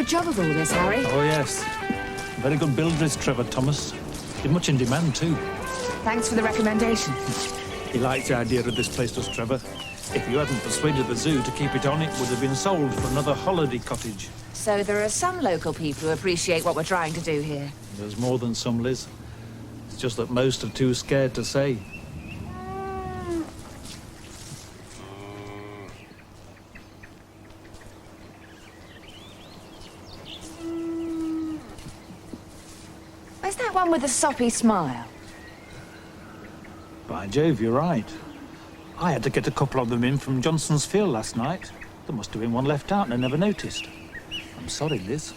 good job of all this, Harry. Oh, yes. Very good builder is Trevor Thomas. He's much in demand, too. Thanks for the recommendation. He likes the idea of this place, does Trevor. If you hadn't persuaded the zoo to keep it on, it would have been sold for another holiday cottage. So there are some local people who appreciate what we're trying to do here. There's more than some, Liz. It's just that most are too scared to say. Where's that one with the soppy smile? By Jove, you're right. I had to get a couple of them in from Johnson's Field last night. There must have been one left out and I never noticed. I'm sorry, Liz.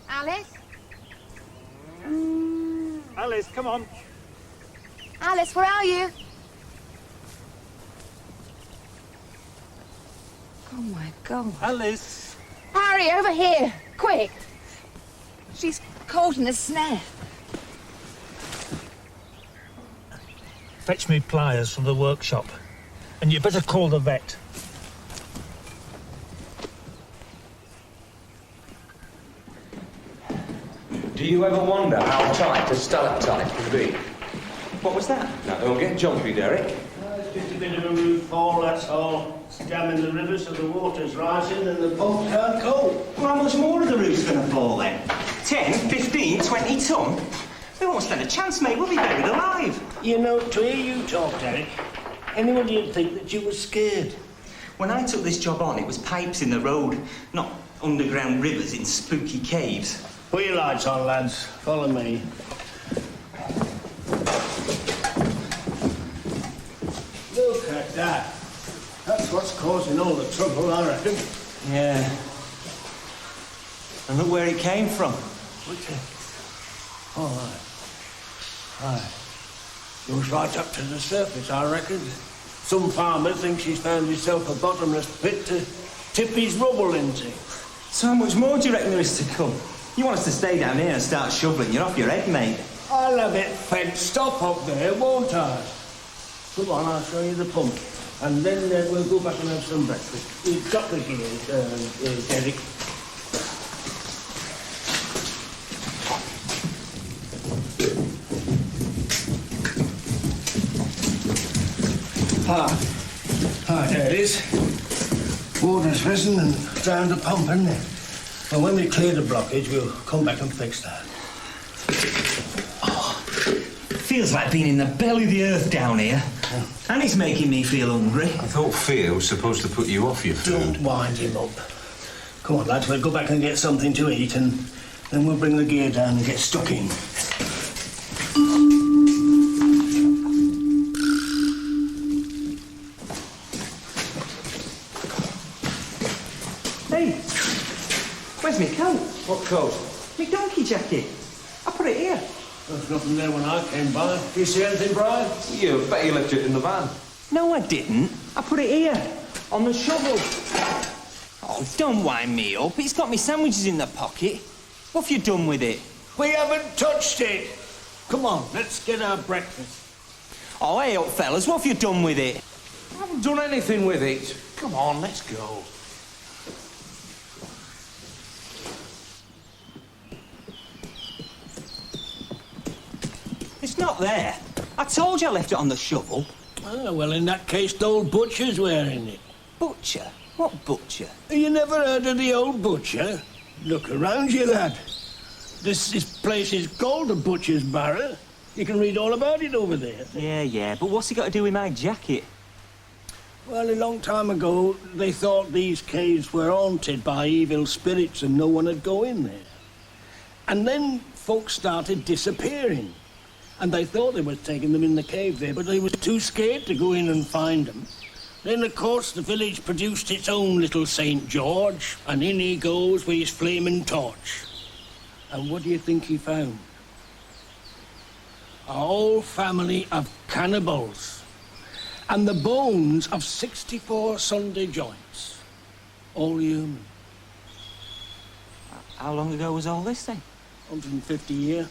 Alice? Alice, come on. Alice, where are you? Oh, my God. Alice! Harry, over here! Quick! She's caught in a snare. Fetch me pliers from the workshop. And you better call the vet. Do you ever wonder how tight a stalactite can be? What was that? Now, don't get jumpy, Derek. It's just a bit of a roof fall, that's all. It's damming the river so the water's rising and the pump can't go. Well, how much more of the roof's going to fall then? 10, 15, 20 ton? We won't stand a chance, mate. We'll be buried alive. You know, to hear you talk, Derek, anybody'd think that you were scared. When I took this job on, it was pipes in the road, not underground rivers in spooky caves. Put your lights on, lads. Follow me. Look at that. That's what's causing all the trouble, I reckon. Yeah. And look where it came from. What's it? All right. Right. Goes right up to the surface, I reckon. Some farmer thinks he's found himself a bottomless pit to tip his rubble into. So how much more do you reckon there is to come? You want us to stay down here and start shoveling? You're off your head, mate. I'll have it fenced up there, won't I? Come on, I'll show you the pump. And then we'll go back and have some breakfast. We've got the gears, Derek. There it is. Water's risen and drowned the pump, isn't it? And when we clear the blockage, we'll come back and fix that. Oh, feels like being in the belly of the earth down here. Yeah. And it's making me feel hungry. I thought fear was supposed to put you off your food. Don't wind him up. Come on, lads, we'll go back and get something to eat, and then we'll bring the gear down and get stuck in. Hey, where's my coat? What coat? My donkey jacket. I put it here. There's nothing there when I came by. Do you see anything, Brian? You bet you left it in the van. No, I didn't. I put it here, on the shovel. Oh, don't wind me up. It's got me sandwiches in the pocket. What have you done with it? We haven't touched it. Come on, let's get our breakfast. Oh, hey up, fellas. What have you done with it? I haven't done anything with it. Come on, let's go. It's not there. I told you I left it on the shovel. Ah, well, in that case, the old butcher's wearing it. Butcher? What butcher? You never heard of the old butcher? Look around you, lad. This place is called the Butcher's Barrow. You can read all about it over there. Yeah, but what's he got to do with my jacket? Well, a long time ago, they thought these caves were haunted by evil spirits and no one would go in there. And then folks started disappearing. And they thought they were taking them in the cave there, but they were too scared to go in and find them. Then, of course, the village produced its own little St. George, and in he goes with his flaming torch. And what do you think he found? A whole family of cannibals. And the bones of 64 Sunday joints. All human. How long ago was all this, then? 150 years.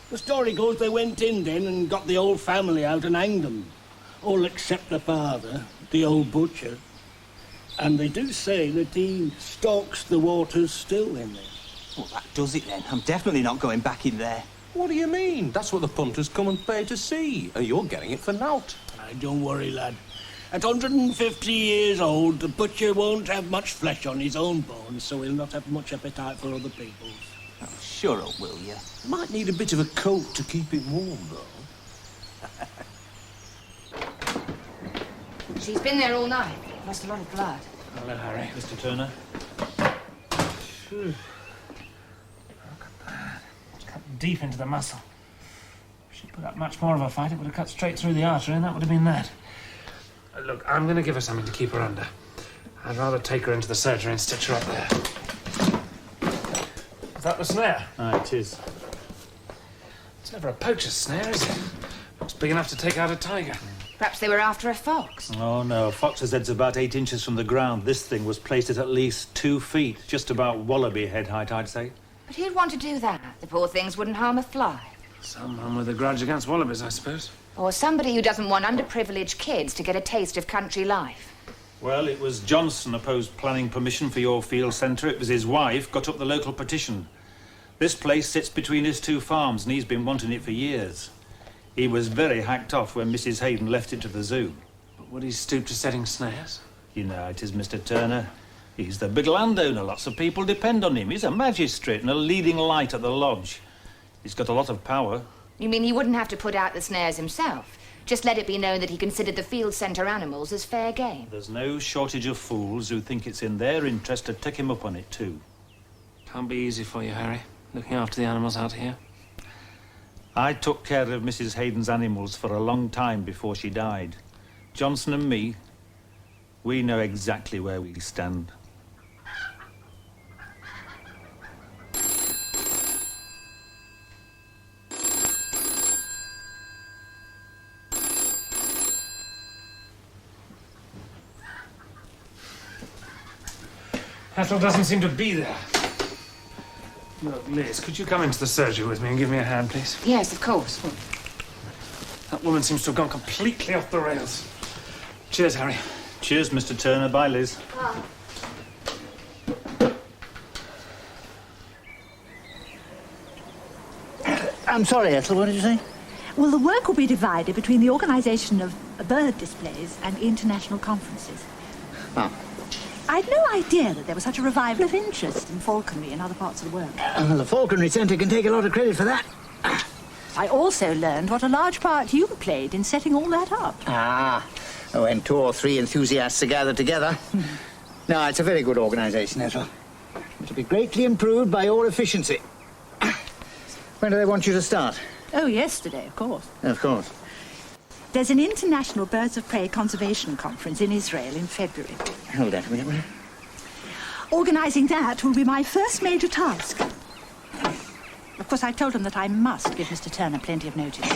The story goes they went in then and got the old family out and hanged them. All except the father, the old butcher. And they do say that he stalks the waters still in there. Well, that does it then. I'm definitely not going back in there. What do you mean? That's what the punters come and pay to see. And you're getting it for naught. Don't worry, lad. At 150 years old, the butcher won't have much flesh on his own bones, so he'll not have much appetite for other people's. Oh, shut up, will you? Might need a bit of a coat to keep it warm, though. She's been there all night. Lost a lot of blood. Hello, Harry. Mr. Turner. Phew. Look at that. It's cut deep into the muscle. If she'd put up much more of a fight, it would have cut straight through the artery, and that would have been that. Look, I'm going to give her something to keep her under. I'd rather take her into the surgery and stitch her up there. Is that the snare? Ah, it is. It's never a poacher's snare, is it? Looks big enough to take out a tiger. Perhaps they were after a fox. Oh, no. A fox's head's about 8 inches from the ground. This thing was placed at least 2 feet. Just about wallaby head height, I'd say. But who'd want to do that? The poor things wouldn't harm a fly. Someone with a grudge against wallabies, I suppose. Or somebody who doesn't want underprivileged kids to get a taste of country life. Well, it was Johnson opposed planning permission for your field centre. It was his wife got up the local petition. This place sits between his 2 farms, and he's been wanting it for years. He was very hacked off when Mrs. Hayden left it to the zoo. But would he stoop to setting snares? You know, it is Mr. Turner. He's the big landowner. Lots of people depend on him. He's a magistrate and a leading light at the lodge. He's got a lot of power. You mean he wouldn't have to put out the snares himself? Just let it be known that he considered the field centre animals as fair game. There's no shortage of fools who think it's in their interest to take him up on it, too. Can't be easy for you, Harry, looking after the animals out here. I took care of Mrs. Hayden's animals for a long time before she died. Johnson and me, we know exactly where we stand. Ethel doesn't seem to be there. Look, Liz, could you come into the surgery with me and give me a hand, please? Yes, of course. That woman seems to have gone completely off the rails. Cheers, Harry. Cheers, Mr. Turner. Bye, Liz. I'm sorry, Ethel, what did you say? Well, the work will be divided between the organisation of bird displays and international conferences. Oh. I'd no idea that there was such a revival of interest in falconry in other parts of the world. Well, the Falconry Centre can take a lot of credit for that. I also learned what a large part you played in setting all that up. When 2 or 3 enthusiasts are gathered together. No, it's a very good organisation, Ethel. It'll be greatly improved by your efficiency. When do they want you to start? Oh, yesterday, of course. Of course. There's an international birds of prey conservation conference in Israel in February. Hold that a minute, will you? Organising that will be my first major task. Of course, I told them that I must give Mr. Turner plenty of notice.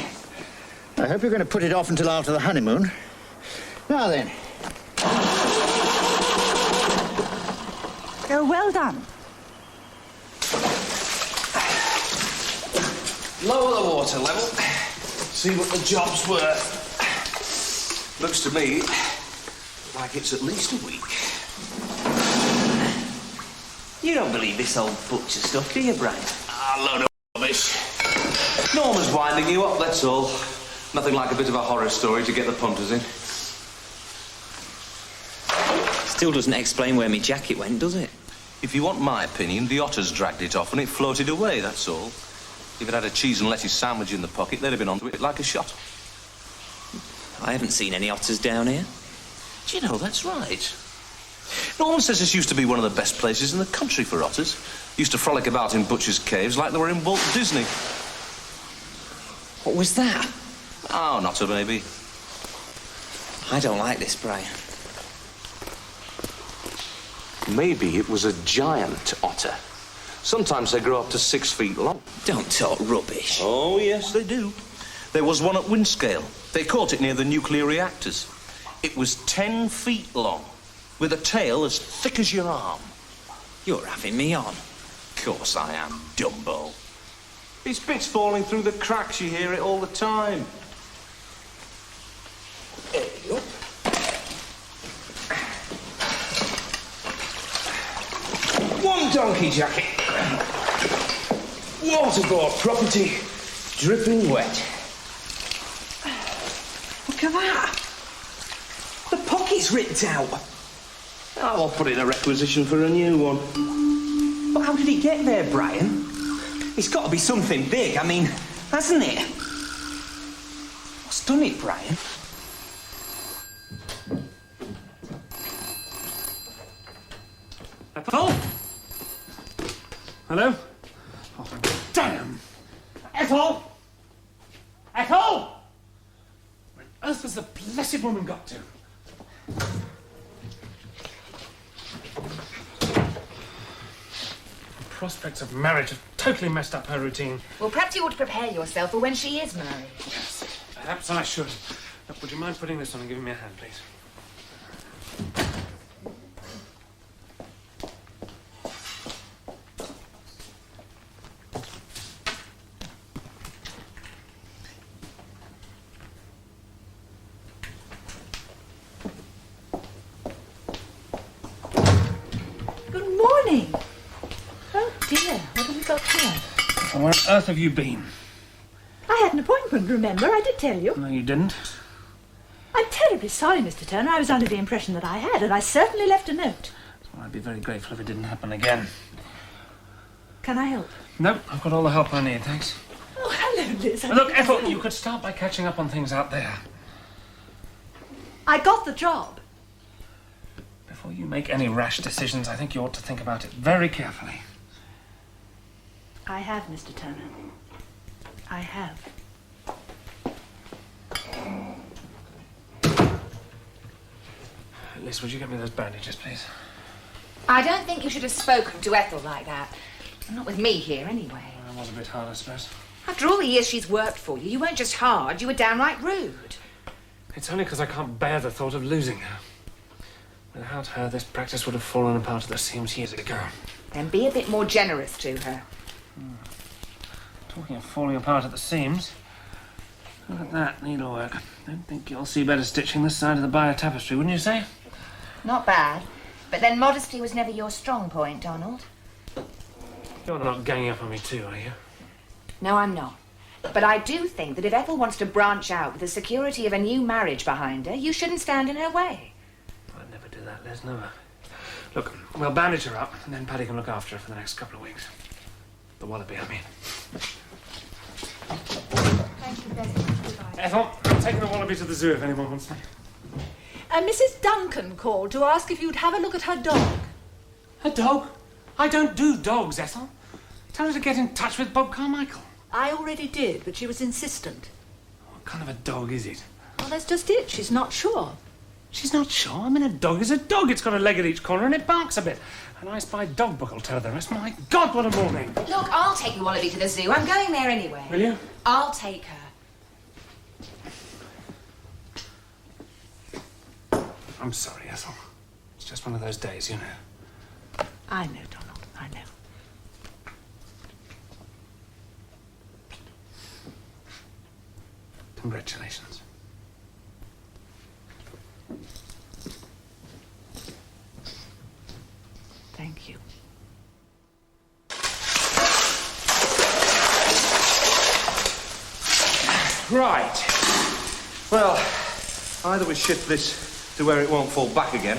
I hope you're going to put it off until after the honeymoon. Now then. Oh, well done. Lower the water level. See what the job's worth. Looks to me like it's at least a week. You don't believe this old butcher stuff, do you, Brian? Load of rubbish. Norma's winding you up, that's all. Nothing like a bit of a horror story to get the punters in. Still doesn't explain where my jacket went, does it? If you want my opinion, the otters dragged it off and it floated away, that's all. If it had a cheese and lettuce sandwich in the pocket, they'd have been onto it like a shot. I haven't seen any otters down here. Do you know, that's right. Norman says this used to be one of the best places in the country for otters. Used to frolic about in butchers' caves like they were in Walt Disney. What was that? Oh, not a baby. I don't like this, Brian. Maybe it was a giant otter. Sometimes they grow up to 6 feet long. Don't talk rubbish. Oh, yes, they do. There was one at Windscale. They caught it near the nuclear reactors. It was 10 feet long, with a tail as thick as your arm. You're having me on. Of course I am, Dumbo. Its bits falling through the cracks, you hear it all the time. There you go. donkey jacket. Waterboard property, dripping wet. Look at that. The pocket's ripped out. I'll put in a requisition for a new one. But how did it get there, Brian? It's got to be something big, I mean, hasn't it? What's done it, Brian? Ethel? Hello? Oh, damn! Ethel! Ethel! Where on earth has the blessed woman got to? The prospects of marriage have totally messed up her routine. Well, perhaps you ought to prepare yourself for when she is married. Yes, perhaps I should. Look, would you mind putting this on and giving me a hand, please? Good morning. Oh, dear. What have we got here? Where on earth have you been? I had an appointment, remember? I did tell you. No, you didn't. I'm terribly sorry, Mr. Turner. I was under the impression that I had, and I certainly left a note. Well, I'd be very grateful if it didn't happen again. Can I help? Nope, I've got all the help I need, thanks. Oh, hello, Liz. Look, Ethel, you could start by catching up on things out there. I got the job. Before you make any rash decisions, I think you ought to think about it very carefully. I have, Mr. Turner. I have. Liz, would you get me those bandages, please? I don't think you should have spoken to Ethel like that. Not with me here, anyway. That was a bit hard, I suppose. After all the years she's worked for you, you weren't just hard, you were downright rude. It's only because I can't bear the thought of losing her. Without her, this practice would have fallen apart at the seams years ago. Then be a bit more generous to her. Talking of falling apart at the seams, look at that needlework. Don't think you'll see better stitching this side of the Bayer tapestry, wouldn't you say? Not bad. But then modesty was never your strong point, Donald. You're not ganging up on me too, are you? No, I'm not. But I do think that if Ethel wants to branch out with the security of a new marriage behind her, you shouldn't stand in her way. I'd never do that, Liz, never. Look, we'll bandage her up, and then Paddy can look after her for the next couple of weeks. The wallaby, I mean. Thank you very much. Goodbye. Ethel, I'm taking the wallaby to the zoo if anyone wants me. Mrs. Duncan called to ask if you'd have a look at her dog. A dog? I don't do dogs, Ethel. Tell her to get in touch with Bob Carmichael. I already did, but she was insistent. What kind of a dog is it? Well, that's just it. She's not sure. She's not sure. I mean, a dog is a dog. It's got a leg at each corner and it barks a bit. An I Spy dog book will tell her the rest. My God, what a morning. Look, I'll take the wallaby to the zoo. I'm going there anyway. Will you? I'll take her. I'm sorry, Ethel. It's just one of those days, you know. I know, Donald. I know. Congratulations. Thank you. Right. Well, either we shift this to where it won't fall back again,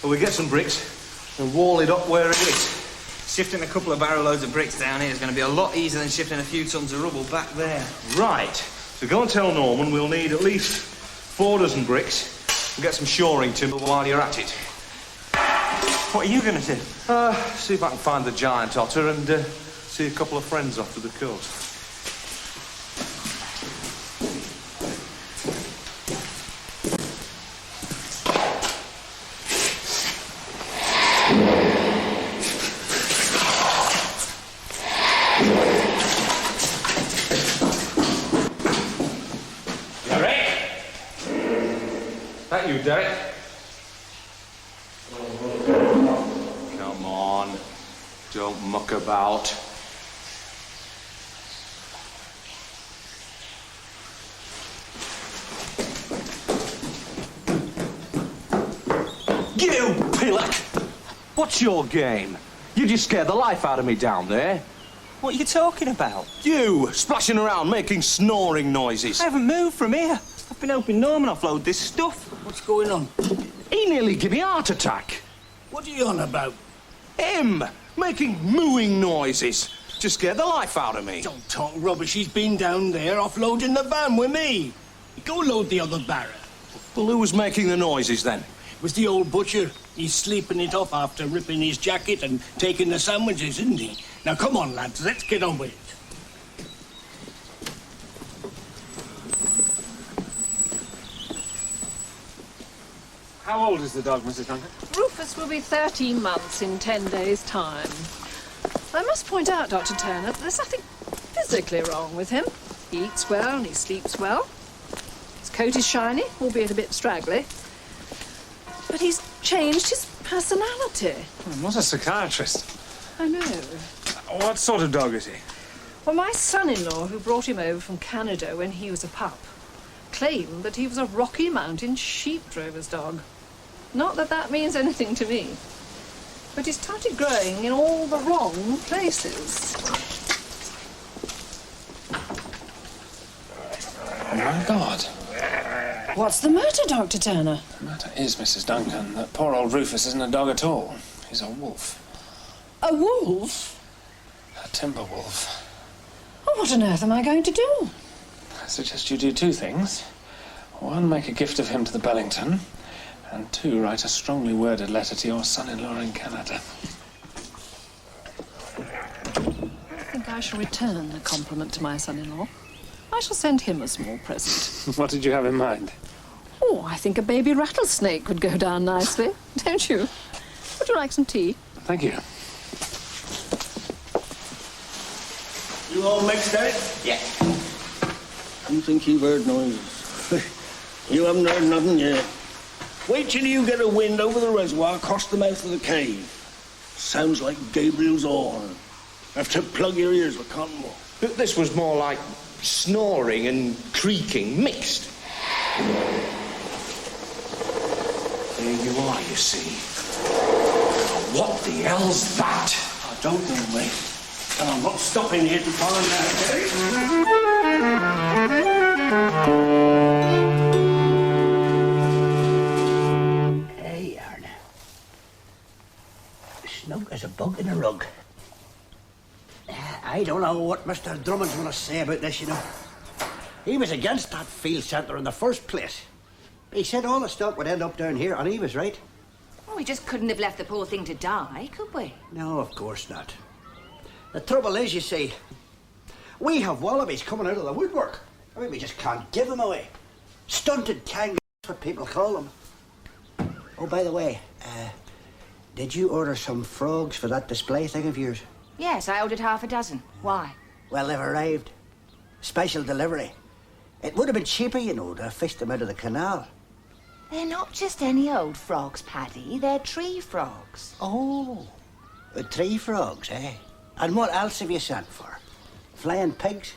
or we get some bricks and wall it up where it is. Shifting a couple of barrow loads of bricks down here is going to be a lot easier than shifting a few tons of rubble back there. Right. So go and tell Norman we'll need at least 4 dozen bricks and get some shoring timber while you're at it. What are you going to do? See if I can find the giant otter and see a couple of friends off to the coast. Derek? Come on. Don't muck about. You pillock! What's your game? You just scared the life out of me down there. What are you talking about? You, splashing around, making snoring noises. I haven't moved from here. I've been helping Norman offload this stuff. What's going on? He nearly gave me a heart attack. What are you on about? Him, making mooing noises. Just scared the life out of me. Don't talk rubbish. He's been down there offloading the van with me. Go load the other barrow. Well, who was making the noises then? It was the old butcher. He's sleeping it off after ripping his jacket and taking the sandwiches, isn't he? Now, come on, lads. Let's get on with it. How old is the dog, Mrs. Duncan? Rufus will be 13 months in 10 days' time. I must point out, Dr. Turner, that there's nothing physically wrong with him. He eats well and he sleeps well. His coat is shiny, albeit a bit straggly. But he's changed his personality. I'm not a psychiatrist. I know. What sort of dog is he? Well, my son-in-law, who brought him over from Canada when he was a pup, claimed that he was a Rocky Mountain sheep drover's dog. Not that that means anything to me. But he started growing in all the wrong places. Oh, my God. What's the matter, Dr. Turner? The matter is, Mrs. Duncan, that poor old Rufus isn't a dog at all. He's a wolf. A wolf? A timber wolf. Well, what on earth am I going to do? I suggest you do two things. One, make a gift of him to the Bellington. And two, write a strongly worded letter to your son-in-law in Canada. I think I shall return the compliment to my son-in-law. I shall send him a small present. What did you have in mind? Oh, I think a baby rattlesnake would go down nicely, don't you? Would you like some tea? Thank you. You all mixed out? Yeah. You think you've heard noises? You haven't heard nothing yet. Wait till you get a wind over the reservoir across the mouth of the cave. Sounds like Gabriel's horn. Have to plug your ears with cotton wool. But this was more like snoring and creaking mixed. There you are, you see. What the hell's that? I don't know, mate. And I'm not stopping here to find out. Hey, Arne. Snug as a bug in a rug. I don't know what Mr. Drummond's going to say about this, you know. He was against that field centre in the first place. He said all the stock would end up down here, and he was right. Well, we just couldn't have left the poor thing to die, could we? No, of course not. The trouble is, you see, we have wallabies coming out of the woodwork. I mean, we just can't give them away. Stunted kangaroos, that's what people call them. Oh, by the way, did you order some frogs for that display thing of yours? Yes, I ordered half a dozen. Why? Well, they've arrived. Special delivery. It would have been cheaper, you know, to have fished them out of the canal. They're not just any old frogs, Paddy. They're tree frogs. Oh, tree frogs, eh? And what else have you sent for? Flying pigs?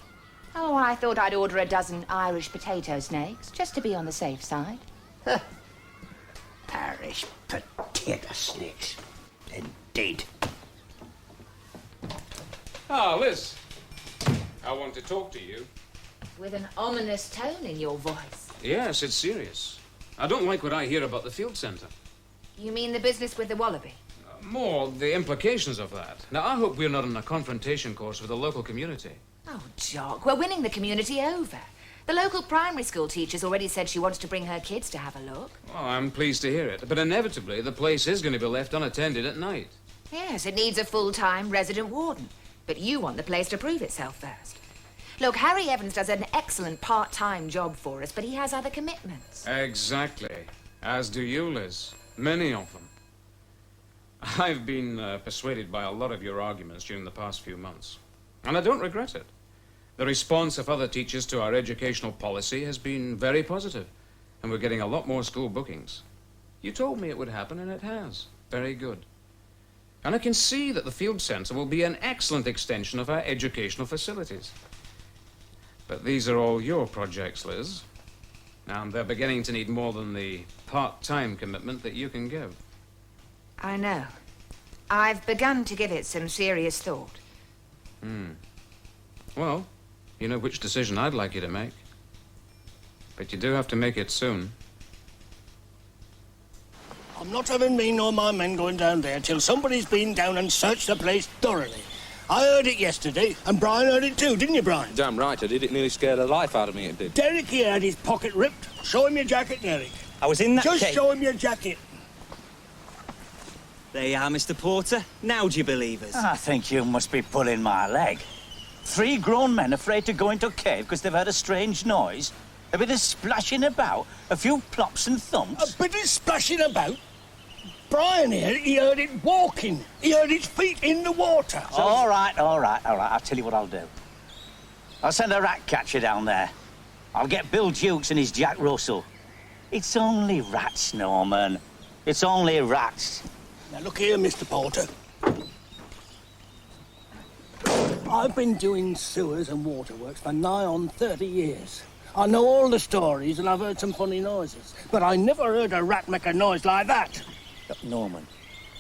Oh, I thought I'd order a dozen Irish potato snakes, just to be on the safe side. Huh. Irish potato snakes. Indeed. Ah, Liz. I want to talk to you. With an ominous tone in your voice. Yes, it's serious. I don't like what I hear about the field centre. You mean the business with the wallaby? More the implications of that. Now, I hope we're not on a confrontation course with the local community. Oh, Jock, we're winning the community over. The local primary school teacher's already said she wants to bring her kids to have a look. Oh, I'm pleased to hear it. But inevitably, the place is going to be left unattended at night. Yes, it needs a full-time resident warden. But you want the place to prove itself first. Look, Harry Evans does an excellent part-time job for us, but he has other commitments. Exactly. As do you, Liz. Many of them. I've been persuaded by a lot of your arguments during the past few months. And I don't regret it. The response of other teachers to our educational policy has been very positive, and we're getting a lot more school bookings. You told me it would happen, and it has. Very good. And I can see that the field centre will be an excellent extension of our educational facilities. But these are all your projects, Liz. And they're beginning to need more than the part-time commitment that you can give. I know. I've begun to give it some serious thought. Well, you know which decision I'd like you to make. But you do have to make it soon. I'm not having me nor my men going down there till somebody's been down and searched the place thoroughly. I heard it yesterday, and Brian heard it too, didn't you, Brian? Damn right I did. It nearly scared the life out of me, it did. Derek here had his pocket ripped. Show him your jacket, Derek. I was in that Just cave. show him your jacket. There you are, Mr. Porter. Now do you believe us? I think you must be pulling my leg. 3 grown men afraid to go into a cave because they've heard a strange noise. A bit of splashing about, a few plops and thumps. A bit of splashing about? Brian here, he heard it walking. He heard its feet in the water. So All right. I'll tell you what I'll do. I'll send a rat catcher down there. I'll get Bill Dukes and his Jack Russell. It's only rats, Norman. It's only rats. Now look here, Mr. Porter. I've been doing sewers and waterworks for nigh on 30 years. I know all the stories and I've heard some funny noises, but I never heard a rat make a noise like that. Look, Norman,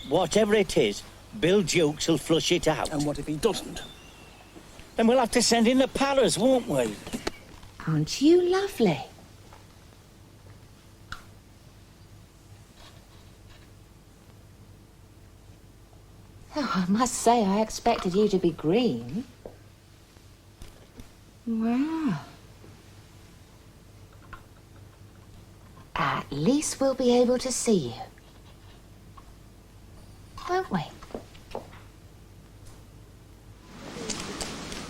whatever it is, Bill Dukes will flush it out. And what if he doesn't? Then we'll have to send in the pallers, won't we? Aren't you lovely? Oh, I must say, I expected you to be green. Wow. At least we'll be able to see you. Won't we?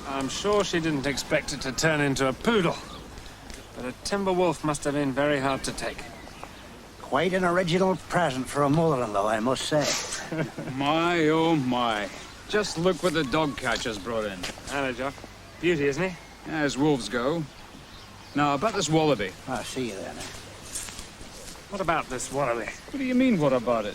I'm sure she didn't expect it to turn into a poodle. But a timber wolf must have been very hard to take. Quite an original present for a mother-in-law, I must say. My, oh my. Just look what the dog catcher's brought in. Hello, Jock. Beauty, isn't he? As wolves go. Now, about this wallaby. I see you there now. What about this wallaby? What do you mean, what about it?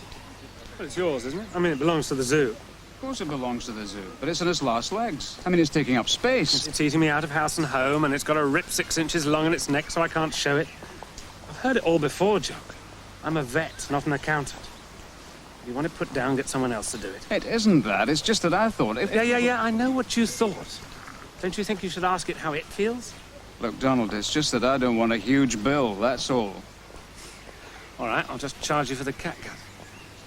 Well, it's yours, isn't it? I mean, it belongs to the zoo. Of course it belongs to the zoo, but it's on its last legs. I mean, it's taking up space. It's eating me out of house and home, and it's got a rip 6 inches long in its neck, so I can't show it. I've heard it all before, Jock. I'm a vet, not an accountant. If you want it put down, get someone else to do it. It isn't that. It's just that I thought... Yeah, I know what you thought. Don't you think you should ask it how it feels? Look, Donald, it's just that I don't want a huge bill, that's all. All right, I'll just charge you for the catgut.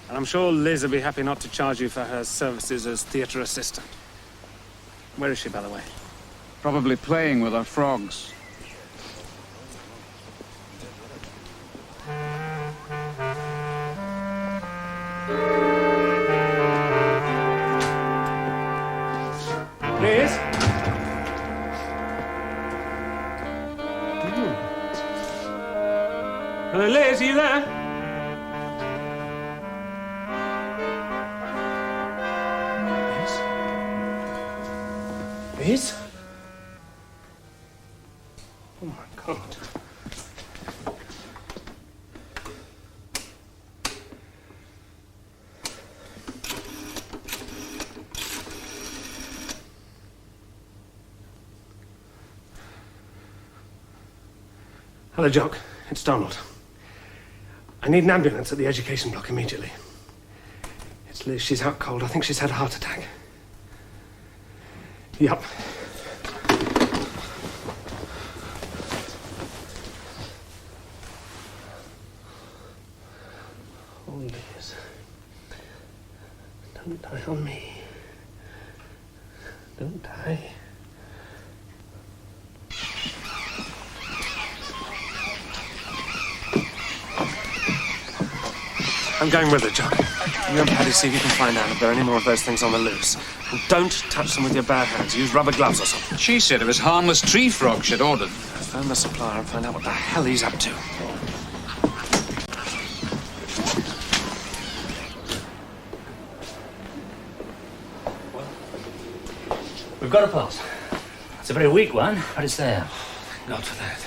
And I'm sure Liz will be happy not to charge you for her services as theatre assistant. Where is she, by the way? Probably playing with her frogs. Liz? Hello, Liz, are you there? Liz? Oh, my God. Hello, Jock. It's Donald. I need an ambulance at the education block immediately. It's Liz. She's out cold. I think she's had a heart attack. Yup. Oh, Liz. Don't die on me. Don't die. I'm going with her, Jock. You and Paddy see if you can find out if there are any more of those things on the loose. And don't touch them with your bare hands. Use rubber gloves or something. She said it was harmless tree frog she'd ordered. Phone the supplier and find out what the hell he's up to. We've got a pulse. It's a very weak one, but it's there. God for that.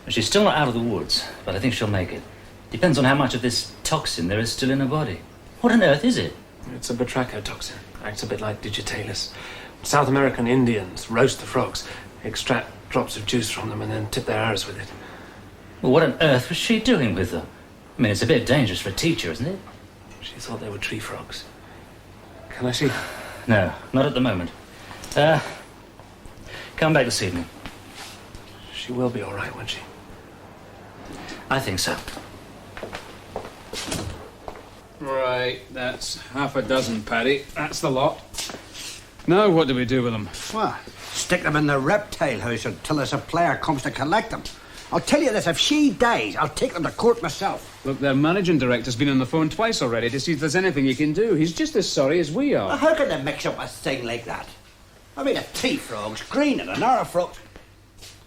She's still not out of the woods, but I think she'll make it. Depends on how much of this toxin there is still in her body. What on earth is it? It's a batrachotoxin. Acts a bit like digitalis. South American Indians roast the frogs, extract drops of juice from them, and then tip their arrows with it. Well, what on earth was she doing with them? I mean, it's a bit dangerous for a teacher, isn't it? She thought they were tree frogs. Can I see? No, not at the moment. Come back this evening. She will be all right, won't she? I think so. Right, that's half a dozen, Paddy. That's the lot. Now what do we do with them? Well, stick them in the reptile house until a supplier comes to collect them. I'll tell you this, if she dies, I'll take them to court myself. Look, their managing director's been on the phone twice already to see if there's anything he can do. He's just as sorry as we are. Well, how can they mix up a thing like that? I mean, a tea frog's green and an arrow frog...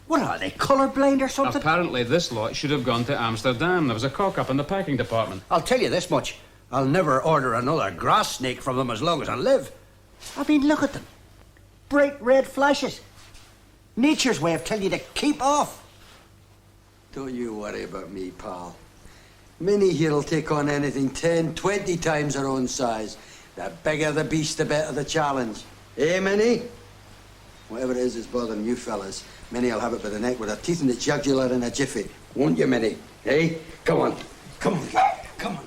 What are they, colourblind or something? Apparently this lot should have gone to Amsterdam. There was a cock-up in the packing department. I'll tell you this much. I'll never order another grass snake from them as long as I live. I mean, look at them. Bright red flashes. Nature's way of telling you to keep off. Don't you worry about me, pal. Minnie here'll take on anything 10, 20 times her own size. The bigger the beast, the better the challenge. Eh, Minnie? Whatever it is bothering you fellas, Minnie'll have it by the neck with her teeth in the jugular in a jiffy. Won't you, Minnie? Eh? Come on. Come on. Come on.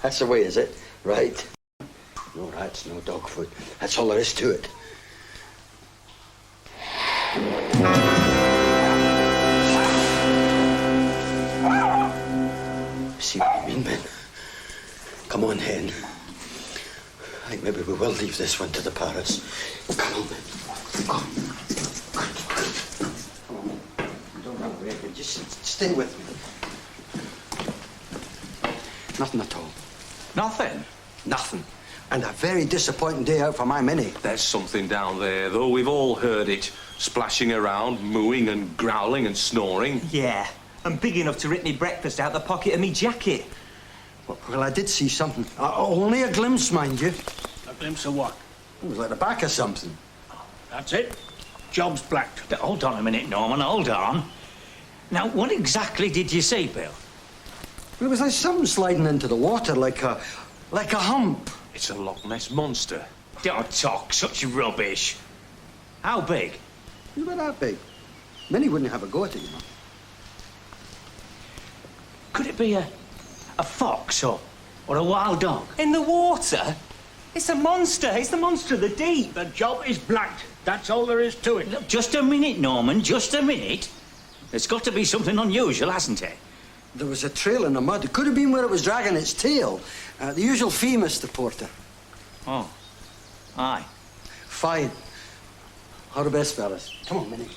That's the way, is it? Right. No rats, no dog food. That's all there is to it. See what you mean, Ben? Come on, Hen. I think maybe we will leave this one to the Paris. Come on, Ben. Come. Don't run away again. Just stay with me. Nothing at all. Nothing? Nothing. And a very disappointing day out for my Minnie. There's something down there, though. We've all heard it. Splashing around, mooing and growling and snoring. Yeah, and big enough to rip me breakfast out the pocket of me jacket. Well, I did see something. Only a glimpse, mind you. A glimpse of what? It was like the back of something. That's it. Job's blacked. Hold on a minute, Norman, hold on. Now, what exactly did you see, Bill? It was like something sliding into the water, like a hump. It's a Loch Ness monster. Don't talk such rubbish. How big? It was about that big. Minnie wouldn't have a go at it, you know. Could it be a fox or a wild dog? In the water? It's a monster. It's the monster of the deep. The job is blacked. That's all there is to it. Look, just a minute, Norman, just a minute. It's got to be something unusual, hasn't it? There was a trail in the mud. It could have been where it was dragging its tail. The usual fee, Mr. Porter. Oh. Aye. Fine. All the best, fellas. Come on, Minnie.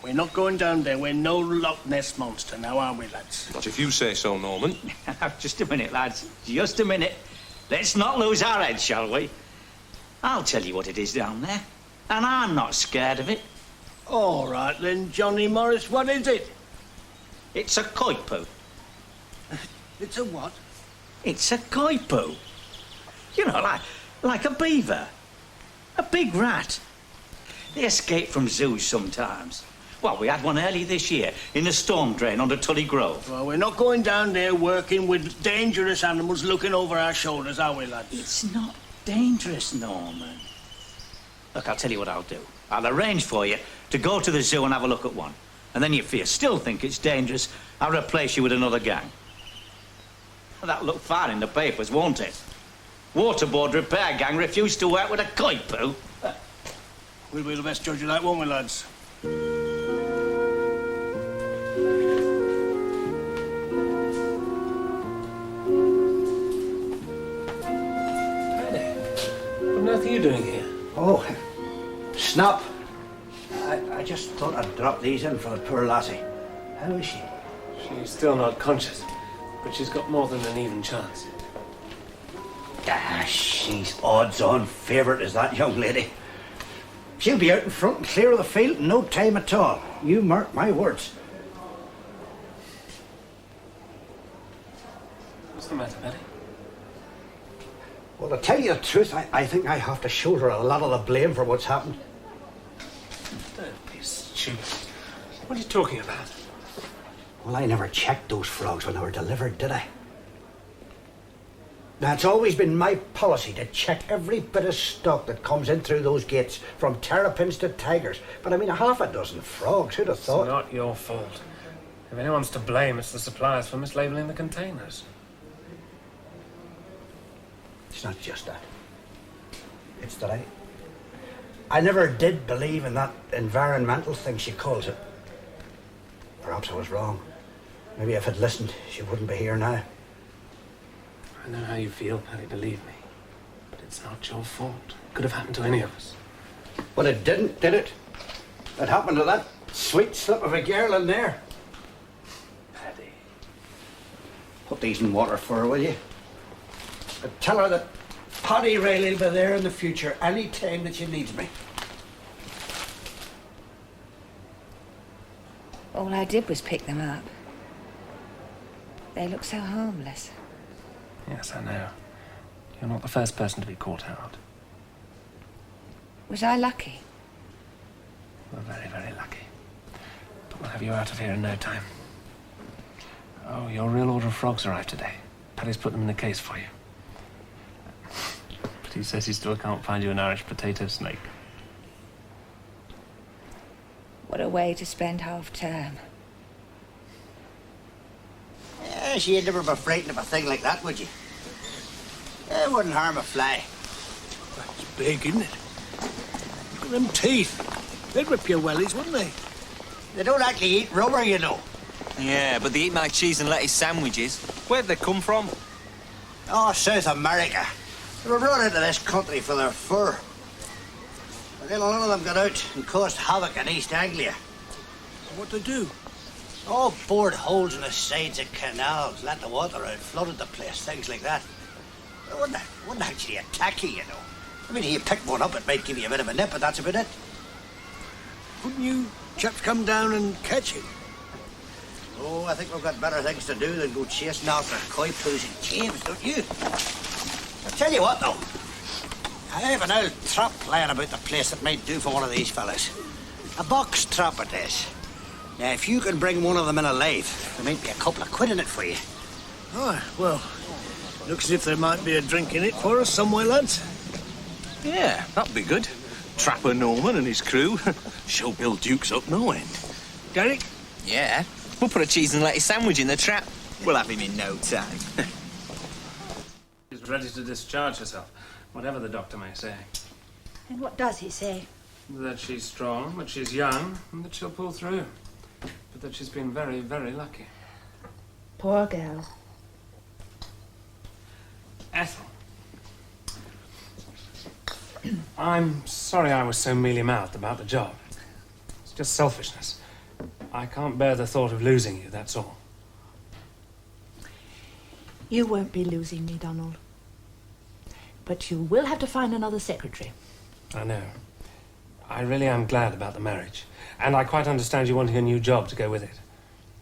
We're not going down there. We're no Loch Ness monster now, are we, lads? Not if you say so, Norman. Just a minute, lads. Just a minute. Let's not lose our heads, shall we? I'll tell you what it is down there. And I'm not scared of it. All right, then, Johnny Morris, what is it? It's a koipu. It's a what? It's a koipu. You know, like a beaver. A big rat. They escape from zoos sometimes. Well, we had one earlier this year in a storm drain under Tully Grove. Well, we're not going down there working with dangerous animals looking over our shoulders, are we, lads? It's not dangerous, Norman. Look, I'll tell you what I'll do. I'll arrange for you to go to the zoo and have a look at one. And then if you still think it's dangerous, I'll replace you with another gang. That'll look fine in the papers, won't it? Waterboard repair gang refused to work with a koipu. We'll be the best judge of that, won't we, lads? doing here? Oh, Snap. I just thought I'd drop these in for the poor lassie. How is she? She's still not conscious, but she's got more than an even chance. Ah, she's odds-on favourite is that young lady. She'll be out in front and clear of the field in no time at all. You mark my words. What's the matter, Betty? Well, to tell you the truth, I think I have to shoulder a lot of the blame for what's happened. Don't be stupid. What are you talking about? Well, I never checked those frogs when they were delivered, did I? Now, it's always been my policy to check every bit of stock that comes in through those gates, from terrapins to tigers. But I mean, half a dozen frogs, who'd have thought? It's not your fault. If anyone's to blame, it's the suppliers for mislabeling the containers. It's not just that. It's that I never did believe in that environmental thing she calls it. Perhaps I was wrong. Maybe if I'd listened, she wouldn't be here now. I know how you feel, Paddy, believe me. But it's not your fault. It could have happened to any of us. Well, it didn't, did it? It happened to that sweet slip of a girl in there. Paddy. Put these in water for her, will you? But tell her that Paddy Riley will be there in the future any time that she needs me. All I did was pick them up. They look so harmless. Yes, I know. You're not the first person to be caught out. Was I lucky? We're very, very lucky. But we'll have you out of here in no time. Oh, your real order of frogs arrived today. Paddy's put them in the case for you. But he says he still can't find you an Irish potato snake. What a way to spend half term. Yeah, she'd never be frightened of a thing like that, would you? It wouldn't harm a fly. That's big, isn't it? Look at them teeth. They'd rip your wellies, wouldn't they? They don't actually eat rubber, you know. Yeah, but they eat my cheese and lettuce sandwiches. Where'd they come from? Oh, South America. They were brought into this country for their fur. But then a lot of them got out and caused havoc in East Anglia. What to do? Oh, bored holes in the sides of canals, let the water out, flooded the place, things like that. They wouldn't actually attack you, you know. I mean, if you pick one up, it might give you a bit of a nip, but that's about it. Couldn't you chaps come down and catch it? Oh, I think we've got better things to do than go chasing after koi poos in caves, don't you? I'll tell you what, though. I have an old trap lying about the place that might do for one of these fellas. A box trap it is. Now, if you can bring one of them in alive, there might be a couple of quid in it for you. Oh, well, looks as if there might be a drink in it for us somewhere, lads. Yeah, that'd be good. Trapper Norman and his crew. Show Bill Dukes up no end. Derek? Yeah. We'll put a cheese and lettuce sandwich in the trap. We'll have him in no time. She's ready to discharge herself, whatever the doctor may say. And what does he say? That she's strong, that she's young, and that she'll pull through. But that she's been very, very lucky. Poor girl. Ethel. I'm sorry I was so mealy-mouthed about the job. It's just selfishness. I can't bear the thought of losing you, that's all. You won't be losing me, Donald. But you will have to find another secretary. I know. I really am glad about the marriage. And I quite understand you wanting a new job to go with it.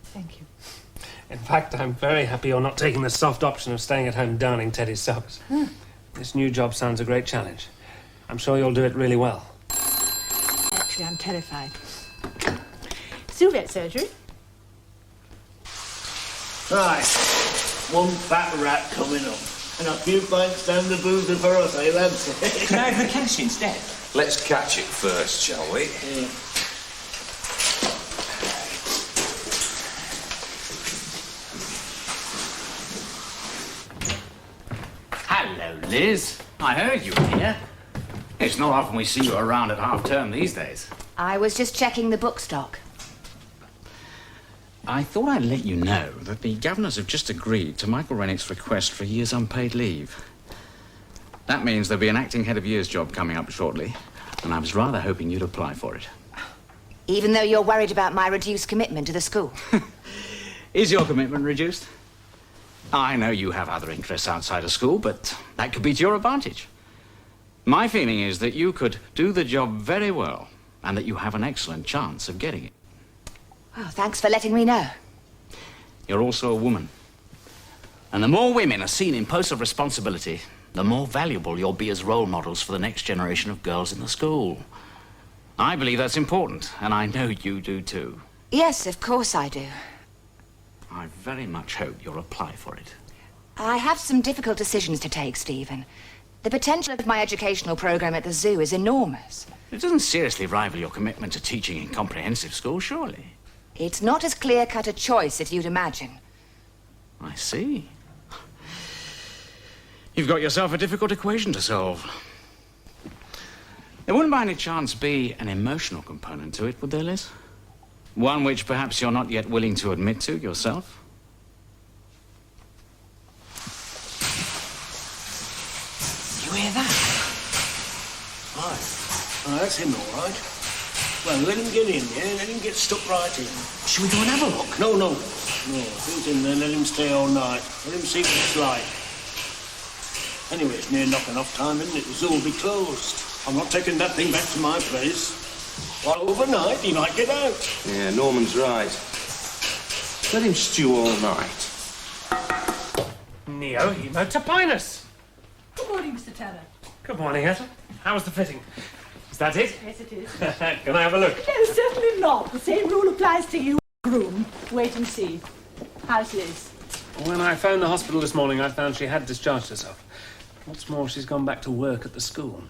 Thank you. In fact, I'm very happy you're not taking the soft option of staying at home darning Teddy's socks. This new job sounds a great challenge. I'm sure you'll do it really well. Actually, I'm terrified. Still vet surgery. Right. One fat rat coming up. And a few pints down the boozer for us, eh, lads? Can I have the cash instead? Let's catch it first, shall we? Yeah. Hello, Liz. I heard you were here. It's not often we see you around at half-term these days. I was just checking the book stock. I thought I'd let you know that the governors have just agreed to Michael Rennick's request for a year's unpaid leave. That means there'll be an acting head of years job coming up shortly, and I was rather hoping you'd apply for it. Even though you're worried about my reduced commitment to the school? Is your commitment reduced? I know you have other interests outside of school, but that could be to your advantage. My feeling is that you could do the job very well, and that you have an excellent chance of getting it. Well, thanks for letting me know. You're also a woman. And the more women are seen in posts of responsibility, the more valuable you'll be as role models for the next generation of girls in the school. I believe that's important, and I know you do too. Yes, of course I do. I very much hope you'll apply for it. I have some difficult decisions to take, Stephen. The potential of my educational program at the zoo is enormous. It doesn't seriously rival your commitment to teaching in comprehensive school, surely? It's not as clear-cut a choice as you'd imagine. I see. You've got yourself a difficult equation to solve. There wouldn't by any chance be an emotional component to it, would there, Liz? One which perhaps you're not yet willing to admit to yourself? You hear that? Right. Oh, that's him, all right. Well, let him get in, yeah? Let him get stuck right in. Should we go and have a look? No. If he's in there, let him stay all night. Let him see what it's like. Anyway, it's near knocking off time, isn't it? The zoo will be closed. I'm not taking that thing back to my place. Well, overnight, he might get out. Yeah, Norman's right. Let him stew all night. Neo-hemotopinus. Good morning, Mr. Turner. Good morning, Ethel. How was the fitting? Is that it? Yes, it is. Can I have a look? No, certainly not. The same rule applies to you, groom. Wait and see. How's Liz? When I phoned the hospital this morning, I found she had discharged herself. What's more, she's gone back to work at the school.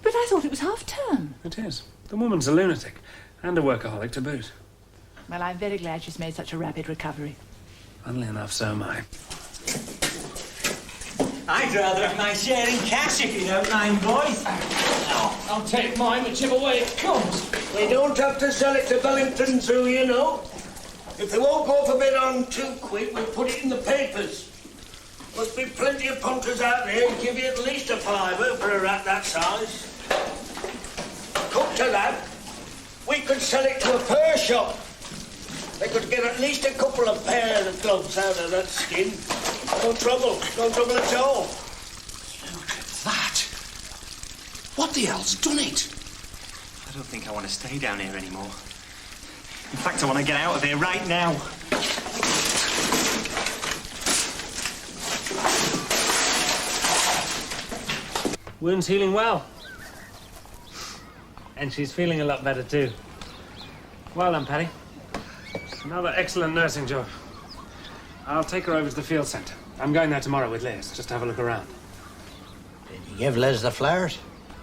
But I thought it was half-term. It is. The woman's a lunatic, and a workaholic to boot. Well, I'm very glad she's made such a rapid recovery. Funnily enough, so am I. I'd rather have my share in cash if you don't mind, boys. I'll take mine whichever way it comes. We don't have to sell it to Bellington Zoo, you know. If they won't go for bid on too quick, we'll put it in the papers. Must be plenty of punters out there who'd give you at least a fiver for a rat that size. Come to that, we could sell it to a fur shop. They could get at least a couple of pairs of gloves out of that skin. No trouble at all. Look at that. What the hell's done it? I don't think I want to stay down here anymore. In fact, I want to get out of here right now. Wound's healing well. And she's feeling a lot better, too. Well done, Paddy. Another excellent nursing job. I'll take her over to the field centre. I'm going there tomorrow with Liz, just to have a look around. Did you give Liz the flowers?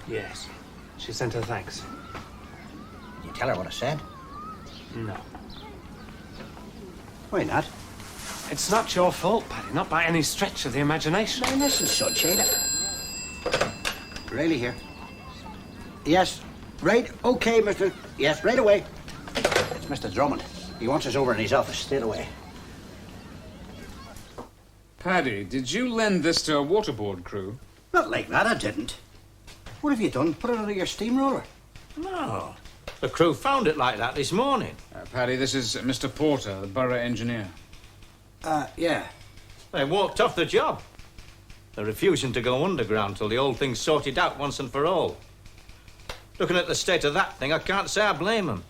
Yes. She sent her thanks. Did you tell her what I said? No. Why not? It's not your fault, Paddy, not by any stretch of the imagination. No, listen, such, ain't it? Riley here. Yes, right, okay, Mr. Yes, right away. It's Mr. Drummond. He wants us over in his office. Stay away. Paddy, did you lend this to a waterboard crew? Not like that, I didn't. What have you done? Put it under your steamroller? No. The crew found it like that this morning. Paddy, this is Mr. Porter, the borough engineer. Yeah. They walked off the job. They're refusing to go underground till the whole thing's sorted out once and for all. Looking at the state of that thing, I can't say I blame them.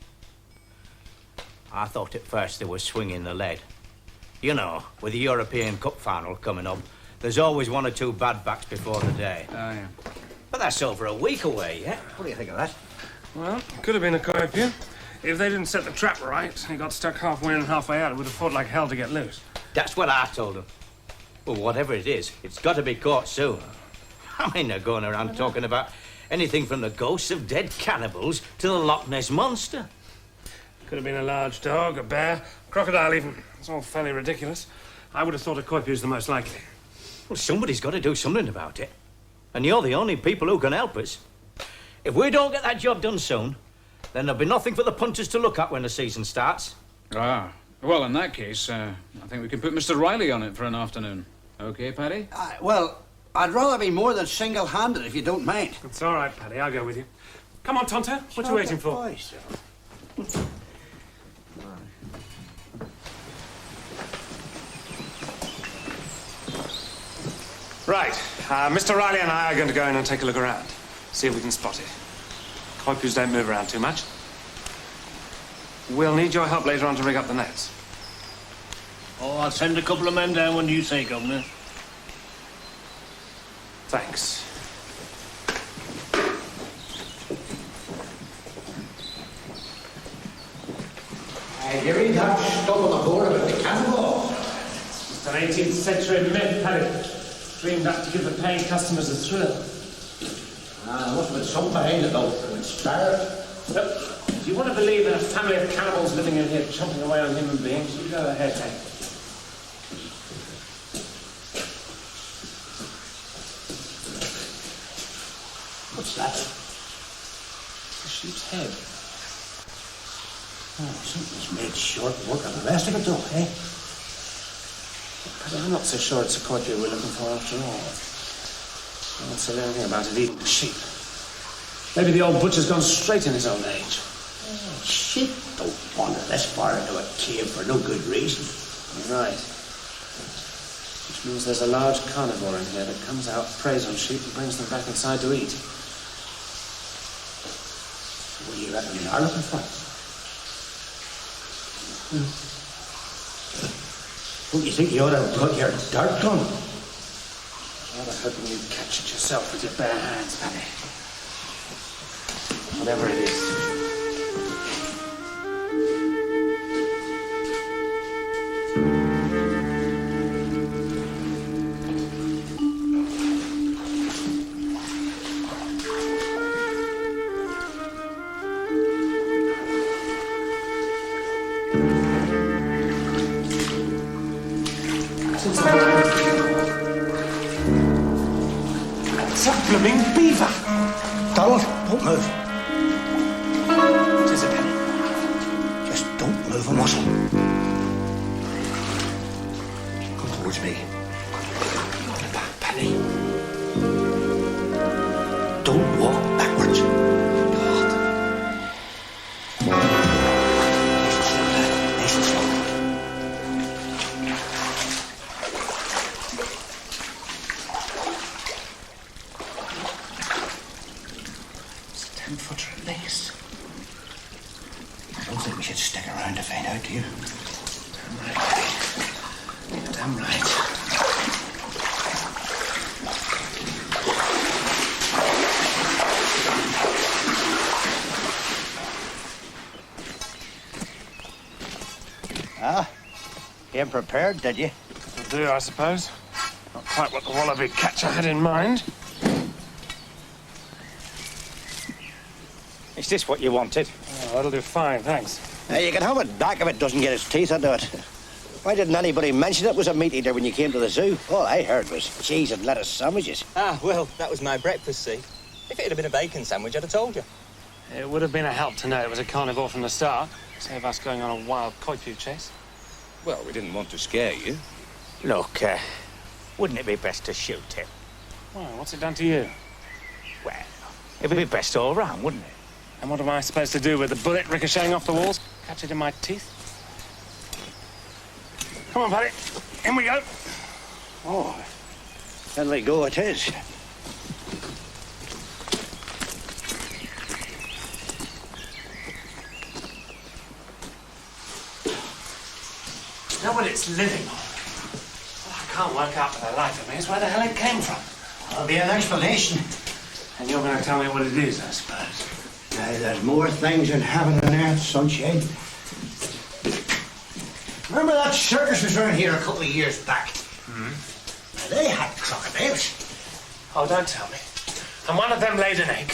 I thought at first they were swinging the lead. You know, with the European Cup final coming up, there's always one or two bad backs before the day. Oh, yeah. But that's over a week away, yeah? What do you think of that? Well, it could have been a Coipier. If they didn't set the trap right, he got stuck halfway in and halfway out, it would have fought like hell to get loose. That's what I told them. Well, whatever it is, it's got to be caught soon. I mean, they're going around talking about anything from the ghosts of dead cannibals to the Loch Ness Monster. Could have been a large dog, a bear, crocodile even. It's all fairly ridiculous. I would have thought a Coipier's the most likely. Well, somebody's got to do something about it. And you're the only people who can help us. If we don't get that job done soon, then there'll be nothing for the punters to look at when the season starts. Ah. Well, in that case, I think we can put Mr. Riley on it for an afternoon. Okay, Paddy? Well, I'd rather be more than single-handed, if you don't mind. It's all right, Paddy. I'll go with you. Come on, Tonto. What are you waiting for? Right. Mr. Riley and I are going to go in and take a look around. See if we can spot it. Koipus don't move around too much. We'll need your help later on to rig up the nets. Oh, I'll send a couple of men down when you say, Governor. Thanks. You read that stuff on the board about the cannonball? It's an 18th century myth, Paddy. Dreamed up to give the paying customers a thrill. There must have been something behind it, though, to inspire it. Look, if you want to believe in a family of cannibals living in here chomping away on human beings, you go ahead, Hank. What's that? It's a sheep's head. Oh, something's made short work of the rest of it, though, eh? But I'm not so sure it's a Koipu we're looking for after all. I don't say anything about it eating sheep. Maybe the old butcher's gone straight in his old age. Oh, sheep don't wander this far into a cave for no good reason. Right. Which means there's a large carnivore in here that comes out, preys on sheep, and brings them back inside to eat. What do you reckon we are looking for? Don't you think you ought to have got your dart gun? I was hoping you'd catch it yourself with your bare hands, Paddy. Whatever it is. It's a blooming beaver! Donald, don't move. What is it, Paddy? Just don't move a muscle. Come towards me. Hold it back, Paddy. Don't walk backwards. Nice and slow. It's a 10-footer at least. I don't think we should stick around to find out, do you? Damn right. Ah, came prepared, did you? Will do, I suppose. Not quite what the wallaby catcher had in mind. Is this what you wanted? Oh, that'll do fine, thanks. You can have it back if it doesn't get its teeth into it. Why didn't anybody mention it was a meat eater when you came to the zoo? All I heard was cheese and lettuce sandwiches. Ah, well, that was my breakfast, see. If it had been a bacon sandwich, I'd have told you. It would have been a help to know it was a carnivore from the start. Save us going on a wild Koipu chase. Well, we didn't want to scare you. Look, wouldn't it be best to shoot him? Well, what's it done to you? Well, it'd be best all round, wouldn't it? And what am I supposed to do with the bullet ricocheting off the walls? Catch it in my teeth? Come on, Paddy. In we go. Oh, then let go it is. You know what it's living on? What I can't work out for the life of me is where the hell it came from. There'll be an explanation. And you're going to tell me what it is, I suppose. Now, there's more things in heaven and earth, sunshine. Remember that circus was around here a couple of years back? Now, they had crocodiles. Oh, don't tell me. And one of them laid an egg.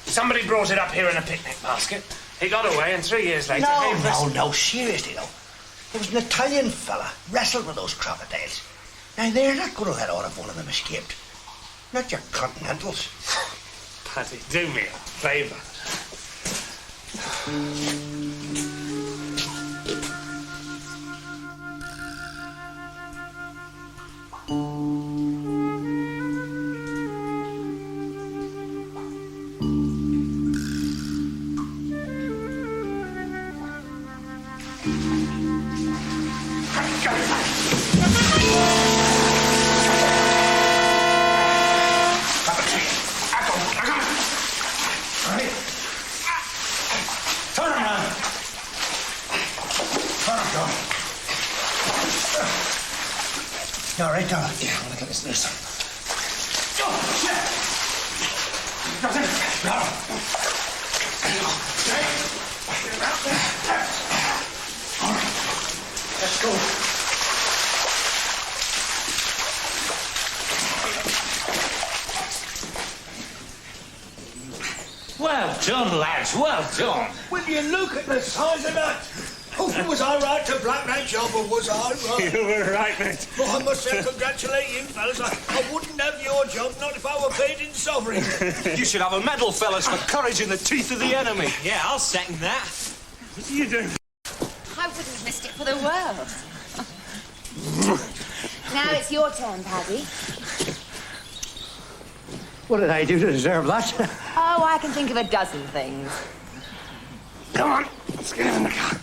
Somebody brought it up here in a picnic basket. He got away, and 3 years later... No, seriously, though. There was an Italian fella wrestled with those crocodiles. Now, they're not going to let on if one of them escaped. Not your continentals. Paddy, do me a favour. You all right, Tom? Yeah, I'm gonna get this nurse. Let's go. Well done, lads, well done. Will you look at the size of that? Oh, was I right to black that job, or was I right? You were right, mate. Well, I must say, congratulate you, fellas. I wouldn't have your job, not if I were paid in sovereign. You should have a medal, fellas, for courage in the teeth of the enemy. Yeah, I'll second that. What are you doing? I wouldn't have missed it for the world. Now it's your turn, Paddy. What did I do to deserve that? Oh, I can think of a dozen things. Come on, let's get in the car.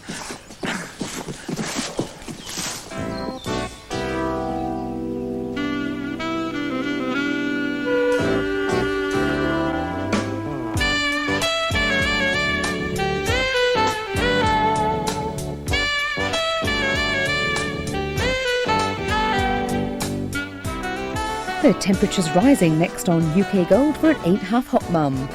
The temperature's rising next on UK Gold for an 8 Half Hot Mum.